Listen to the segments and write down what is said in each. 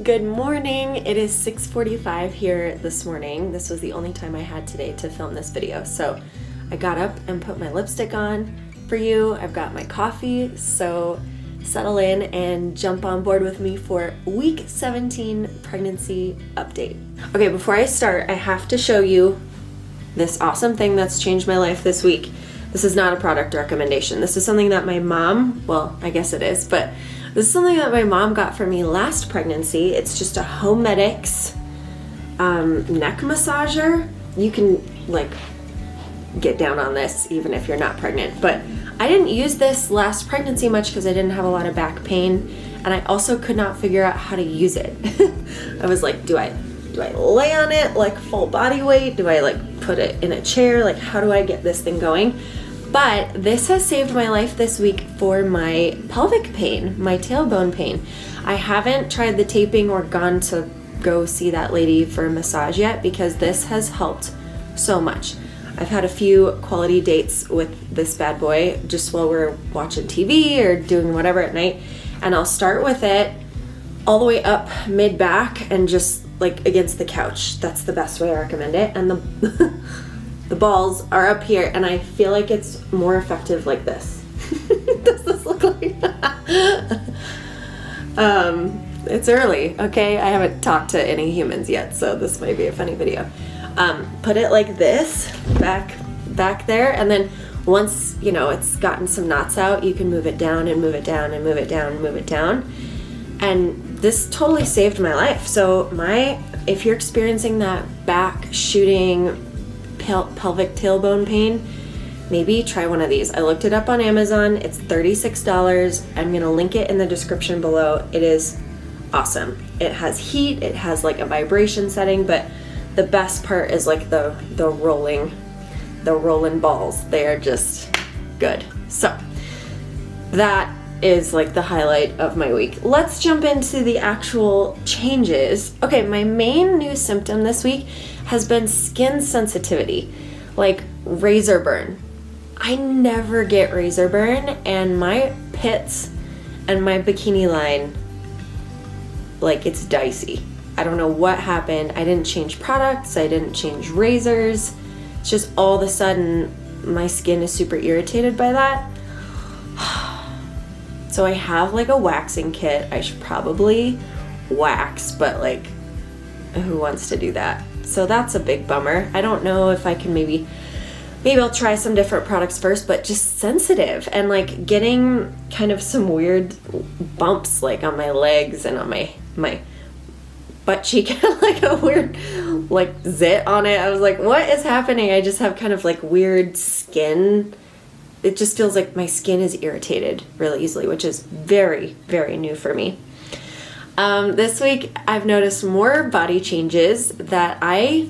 Good morning. It is 6:45 here this morning. This was the only time I had today to film this video. So I got up and put my lipstick on for you. I've got my coffee. So settle in and jump on board with me for week 17 pregnancy update. Okay, before I start, I have to show you this awesome thing that's changed my life this week. This is not a product recommendation. This is something that my mom, well, I guess it is, but this is something that my mom got for me last pregnancy. It's just a Homedics neck massager. You can like get down on this even if you're not pregnant. But I didn't use this last pregnancy much because I didn't have a lot of back pain, and I also could not figure out how to use it. I was like, do I lay on it like full body weight? Do I like put it in a chair? Like, how do I get this thing going? But this has saved my life this week for my pelvic pain, my tailbone pain. I haven't tried the taping or gone to go see that lady for a massage yet because this has helped so much. I've had a few quality dates with this bad boy just while we're watching TV or doing whatever at night, and I'll start with it all the way up mid-back and just like against the couch. That's the best way I recommend it. And the balls are up here, and I feel like it's more effective like this. Does this look like it's early, okay? I haven't talked to any humans yet, so this might be a funny video. Put it like this, back there, and then once, you know, it's gotten some knots out, you can move it down and move it down and move it down and move it down. And this totally saved my life. So if you're experiencing that back shooting pelvic tailbone pain, maybe try one of these. I looked it up on Amazon. It's $36. I'm gonna link it in the description below. It is awesome. It has heat, it has like a vibration setting, but the best part is like the rolling balls. They are just good. So that is like the highlight of my week. Let's jump into the actual changes. Okay, my main new symptom this week has been skin sensitivity, like razor burn. I never get razor burn, and my pits and my bikini line, like, it's dicey. I don't know what happened. I didn't change products, I didn't change razors. It's just all of a sudden my skin is super irritated by that. So I have like a waxing kit. I should probably wax, but like, who wants to do that? So that's a big bummer. I don't know if I can maybe I'll try some different products first, but just sensitive and like getting kind of some weird bumps like on my legs and on my butt cheek, like a weird like zit on it. I was like, what is happening? I just have kind of like weird skin. It just feels like my skin is irritated really easily, which is very, very new for me. This week, I've noticed more body changes that I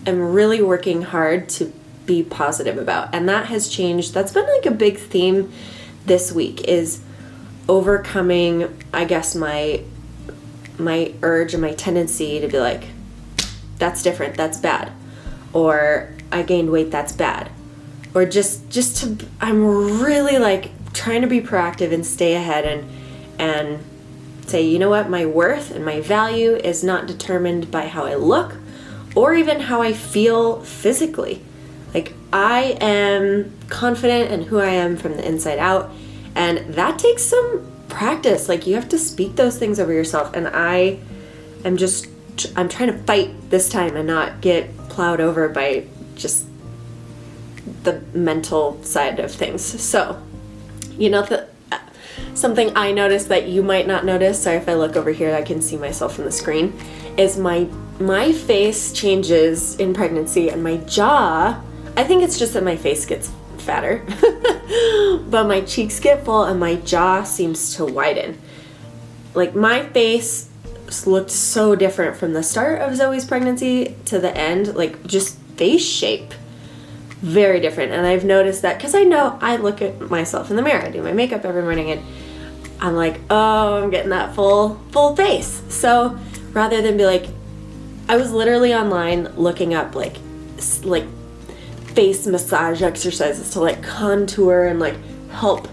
am really working hard to be positive about. And that has changed. That's been like a big theme this week, is overcoming, I guess, my urge and my tendency to be like, that's different, that's bad. Or I gained weight, that's bad. Or I'm really like trying to be proactive and stay ahead and say, you know what, my worth and my value is not determined by how I look or even how I feel physically. Like, I am confident in who I am from the inside out, and that takes some practice. Like, you have to speak those things over yourself, and I'm trying to fight this time and not get plowed over by just the mental side of things. So, you know, something I noticed that you might not notice, sorry if I look over here, I can see myself in the screen, is my face changes in pregnancy, and my jaw, I think it's just that my face gets fatter, but my cheeks get full and my jaw seems to widen. Like, my face looked so different from the start of Zoe's pregnancy to the end, like just face shape. Very different. And I've noticed that because I know I look at myself in the mirror. I do my makeup every morning and I'm like, oh, I'm getting that full face. So rather than be like, I was literally online looking up like face massage exercises to like contour and like help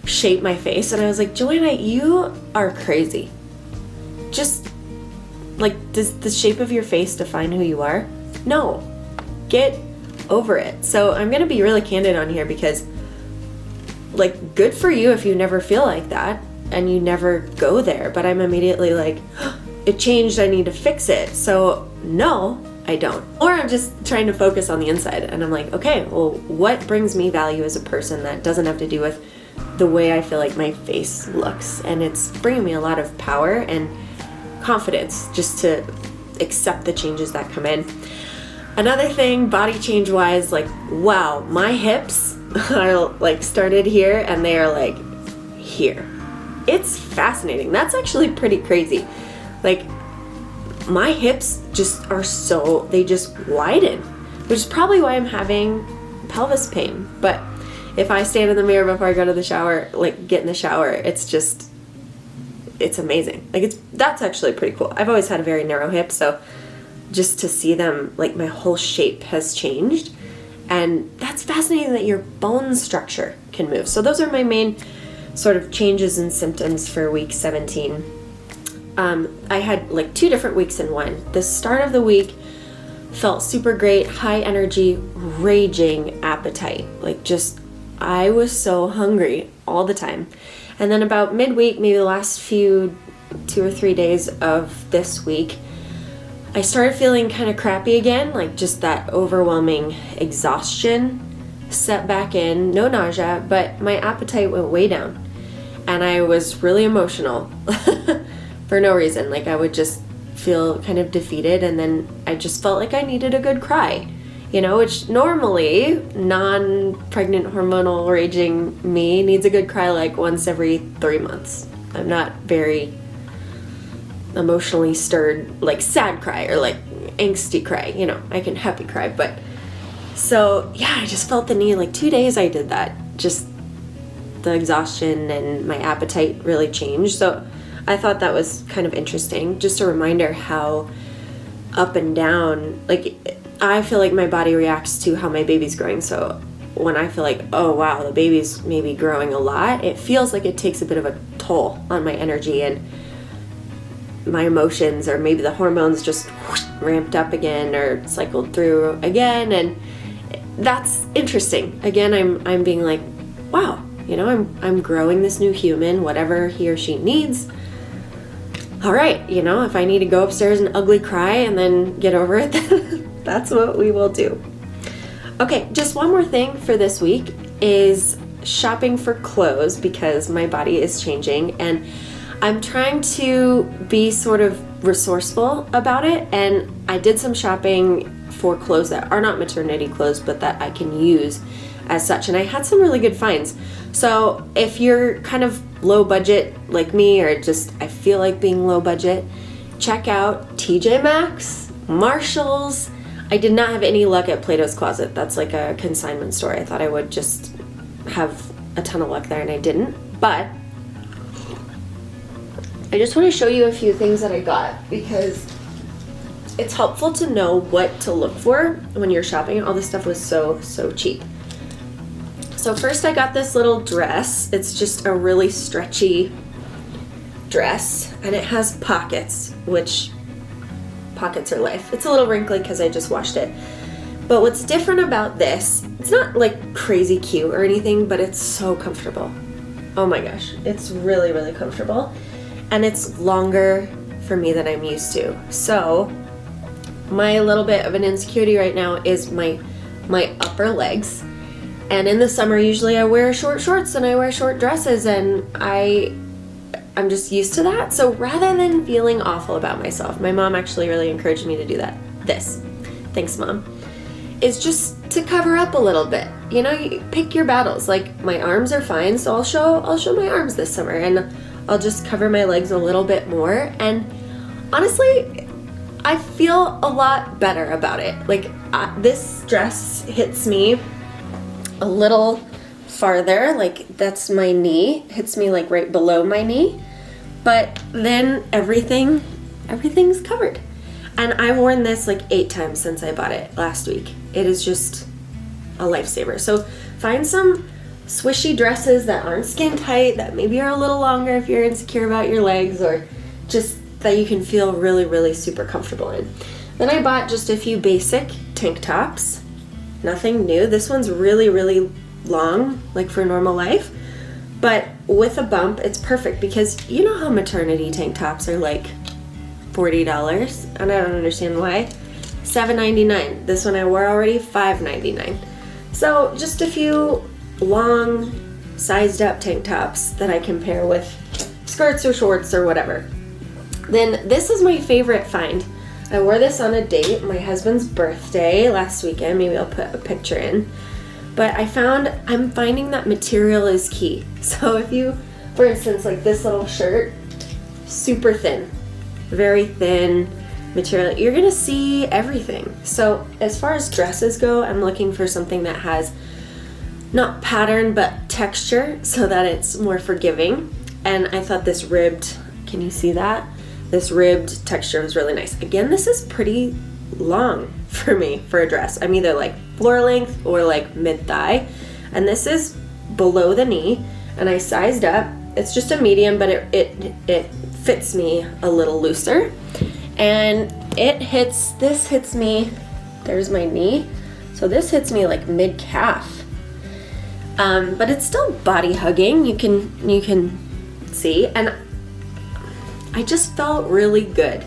shape my face. And I was like, Joanna, you are crazy. just like, does the shape of your face define who you are? No. Get over it. So I'm gonna be really candid on here because, like, good for you if you never feel like that and you never go there. But I'm immediately like, oh, it changed, I need to fix it. So no, I don't. Or I'm just trying to focus on the inside and I'm like, okay, well, what brings me value as a person that doesn't have to do with the way I feel like my face looks? And it's bringing me a lot of power and confidence just to accept the changes that come in. Another thing, body change wise, like, wow, my hips are like started here and they are like here. It's fascinating. That's actually pretty crazy. Like, my hips just are so, they just widen, which is probably why I'm having pelvis pain. But if I stand in the mirror before I go to the shower, like get in the shower, it's amazing. Like, that's actually pretty cool. I've always had a very narrow hip, so just to see them, like, my whole shape has changed. And that's fascinating that your bone structure can move. So those are my main sort of changes and symptoms for week 17. I had like 2 different weeks in one. The start of the week felt super great, high energy, raging appetite. Like, just, I was so hungry all the time. And then about midweek, maybe the last 2 or 3 days of this week, I started feeling kind of crappy again, like just that overwhelming exhaustion set back in, no nausea, but my appetite went way down. And I was really emotional for no reason. Like, I would just feel kind of defeated, and then I just felt like I needed a good cry, you know, which normally non-pregnant hormonal raging me needs a good cry like once every 3 months. I'm not very emotionally stirred, like sad cry or like angsty cry, you know, I can happy cry. But so yeah, I just felt the need. Like 2 days I did that, just the exhaustion and my appetite really changed. So I thought that was kind of interesting, just a reminder how up and down, like, I feel like my body reacts to how my baby's growing. So when I feel like, oh wow, the baby's maybe growing a lot, it feels like it takes a bit of a toll on my energy and my emotions, or maybe the hormones just whoosh, ramped up again or cycled through again. And that's interesting. Again, I'm being like, wow, you know, I'm growing this new human, whatever he or she needs. All right, you know, if I need to go upstairs and ugly cry and then get over it, then that's what we will do. Okay, just one more thing for this week is shopping for clothes, because my body is changing and I'm trying to be sort of resourceful about it. And I did some shopping for clothes that are not maternity clothes, but that I can use as such. And I had some really good finds. So if you're kind of low budget like me, or just I feel like being low budget, check out TJ Maxx, Marshalls. I did not have any luck at Plato's Closet. That's like a consignment store. I thought I would just have a ton of luck there, and I didn't. But I just want to show you a few things that I got, because it's helpful to know what to look for when you're shopping. All this stuff was so cheap. So first I got this little dress. It's just a really stretchy dress, and it has pockets, which pockets are life. It's a little wrinkly because I just washed it. But what's different about this, it's not like crazy cute or anything, but it's so comfortable. Oh my gosh, it's really, really comfortable. And it's longer for me than I'm used to. So my little bit of an insecurity right now is my upper legs. And in the summer, usually I wear short shorts and I wear short dresses, and I'm just used to that. So rather than feeling awful about myself, my mom actually really encouraged me to do that. Thanks Mom, is just to cover up a little bit. You know, you pick your battles. Like, my arms are fine, so I'll show my arms this summer, and I'll just cover my legs a little bit more. And honestly, I feel a lot better about it. Like, this dress hits me a little farther, like that's my knee, hits me like right below my knee, but then everything's covered. And I've worn this like 8 times since I bought it last week. It is just a lifesaver. So find some swishy dresses that aren't skin tight, that maybe are a little longer if you're insecure about your legs, or just that you can feel really, really super comfortable in. Then I bought just a few basic tank tops. Nothing new. This one's really, really long, like for normal life. But with a bump, it's perfect because you know how maternity tank tops are like $40, and I don't understand why. $7.99. This one I wore already, $5.99. So just a few long, sized up tank tops that I can pair with skirts or shorts or whatever. Then this is my favorite find. I wore this on a date, my husband's birthday last weekend. Maybe I'll put a picture in. But I'm finding that material is key. So if you, for instance, like this little shirt, super thin, very thin material, you're gonna see everything. So as far as dresses go, I'm looking for something that has not pattern, but texture so that it's more forgiving. And I thought this ribbed, can you see that? This ribbed texture was really nice. Again, this is pretty long for me for a dress. I'm either like floor length or like mid-thigh. And this is below the knee, and I sized up. It's just a medium, but it fits me a little looser. And this hits me, there's my knee. So this hits me like mid-calf. But it's still body hugging, you can see. And I just felt really good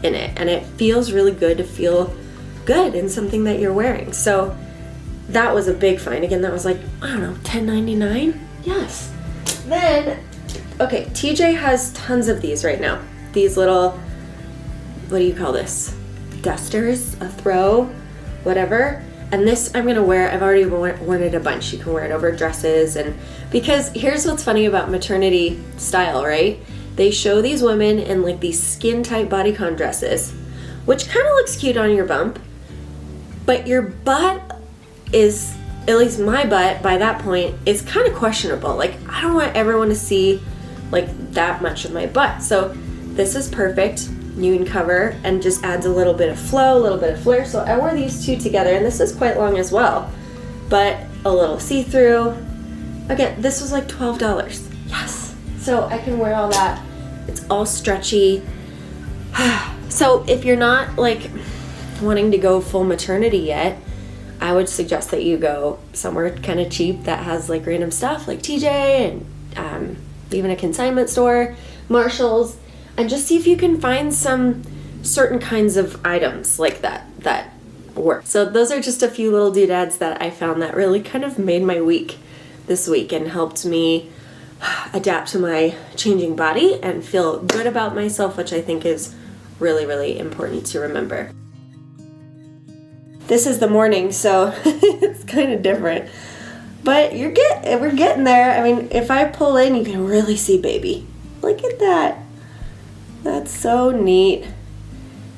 in it. And it feels really good to feel good in something that you're wearing. So that was a big find. Again, that was like, I don't know, $10.99? Yes. Then, okay, TJ has tons of these right now. These little, what do you call this? Dusters, a throw, whatever. And this I'm gonna wear, I've already worn it a bunch. You can wear it over dresses, and because here's what's funny about maternity style, right? They show these women in like these skin tight bodycon dresses, which kind of looks cute on your bump, but your butt is, at least my butt by that point, is kind of questionable. Like, I don't want everyone to see like that much of my butt. So this is perfect. You can cover and just adds a little bit of flow, a little bit of flare. So I wore these two together, and this is quite long as well, but a little see-through. Again, this was like $12. Yes. So I can wear all that. It's all stretchy. So if you're not like wanting to go full maternity yet, I would suggest that you go somewhere kind of cheap that has like random stuff like TJ and even a consignment store, Marshall's, and just see if you can find some certain kinds of items like that work. So those are just a few little doodads that I found that really kind of made my week this week and helped me adapt to my changing body and feel good about myself, which I think is really, really important to remember. This is the morning, so it's kind of different, but we're getting there. I mean, if I pull in, you can really see baby. Look at that. That's so neat.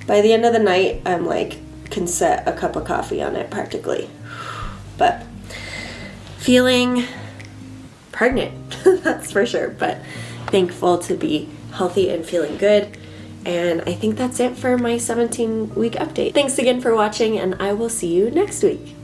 By the end of the night, I'm like, can set a cup of coffee on it practically. But feeling pregnant, that's for sure, but thankful to be healthy and feeling good. And I think that's it for my 17-week update. Thanks again for watching, and I will see you next week.